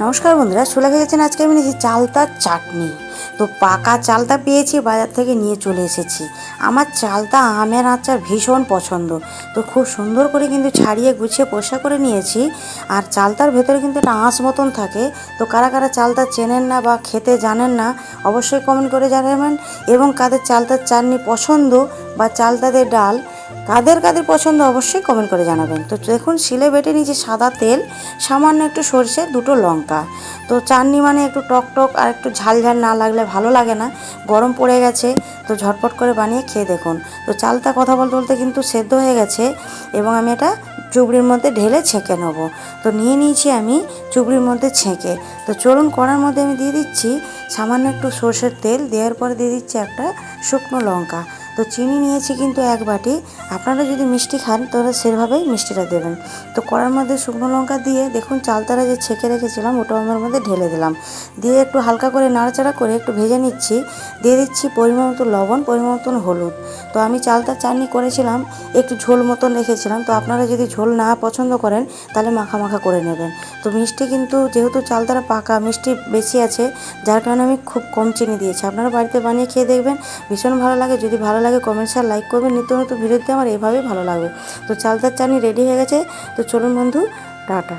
নমস্কার বন্ধুরা, সুলেখা কিচেনে আজকে আমি নিয়েছি চালতার চাটনি। তো পাকা চালতা পেয়েছি, বাজার থেকে নিয়ে চলে এসেছি। আমার চালতা আমের আচার ভীষণ পছন্দ। তো খুব সুন্দর করে কিন্তু ছাড়িয়ে গুছিয়ে পরিষ্কার করে নিয়েছি। আর চালতার ভেতরে কিন্তু একটা আঁশ মতন থাকে। তো কারা কারা চালতা চেনেন না বা খেতে জানেন না, অবশ্যই কমেন্ট করে জানাবেন। এবং কাদের চালতার চাটনি পছন্দ বা চালতাদের ডাল কাদের কাদের পছন্দ, অবশ্যই কমেন্ট করে জানাবেন। তো দেখুন, শিলে বেটে নিয়েছি সাদা তেল, সামান্য একটু সরষে, দুটো লঙ্কা। তো চাটনি মানে একটু টক টক আর একটু ঝাল ঝাল না লাগলে ভালো লাগে না। গরম পড়ে গেছে, তো ঝটপট করে বানিয়ে খেয়ে দেখুন। তো চালটা কথা বলতে বলতে কিন্তু সেদ্ধ হয়ে গেছে, এবং আমি এটা চুবড়ির মধ্যে ঢেলে ছেঁকে নেবো। তো নিয়ে নিয়েছি আমি চুবড়ির মধ্যে ছেঁকে। তো চলুন, কড়ার মধ্যে আমি দিয়ে দিচ্ছি সামান্য একটু সর্ষের তেল। দেওয়ার পরে দিয়ে দিচ্ছি একটা শুকনো লঙ্কা। তো চিনি নিয়েছি কিন্তু 1 বাটি। আপনারা যদি মিষ্টি খান তাহলে সেভাবেই মিষ্টিটা দেবেন। তো কড়ার মধ্যে শুকনো লঙ্কা দিয়ে দেখুন চালতাটা যে ছেঁকে রেখেছিলাম ওটাও আমার মধ্যে ঢেলে দিলাম। দিয়ে একটু হালকা করে নাড়াচাড়া করে একটু ভেজে নিচ্ছি। দিয়ে দিচ্ছি পরিমাণ মতো লবণ, পরিমাণ মতন হলুদ। তো আমি চালতার চাটনি করেছিলাম, একটু ঝোল মতন রেখেছিলাম। তো আপনারা যদি ঝোল না পছন্দ করেন তাহলে মাখা মাখা করে নেবেন। তো মিষ্টি কিন্তু যেহেতু চালতাটা পাকা, মিষ্টি বেশি আছে, যার কারণে আমি খুব কম চিনি দিয়েছি। আপনারা বাড়িতে বানিয়ে খেয়ে দেখবেন, ভীষণ ভালো লাগে। যদি ভালো লাগে কমেন্ট শেয়ার লাইক করবেন। নিত্য নতুন ভিডিওতে আমার এভাবেই ভালো লাগবে। তো চালতার চাটনি রেডি হয়ে গেছে। তো চলুন বন্ধু, টাটা।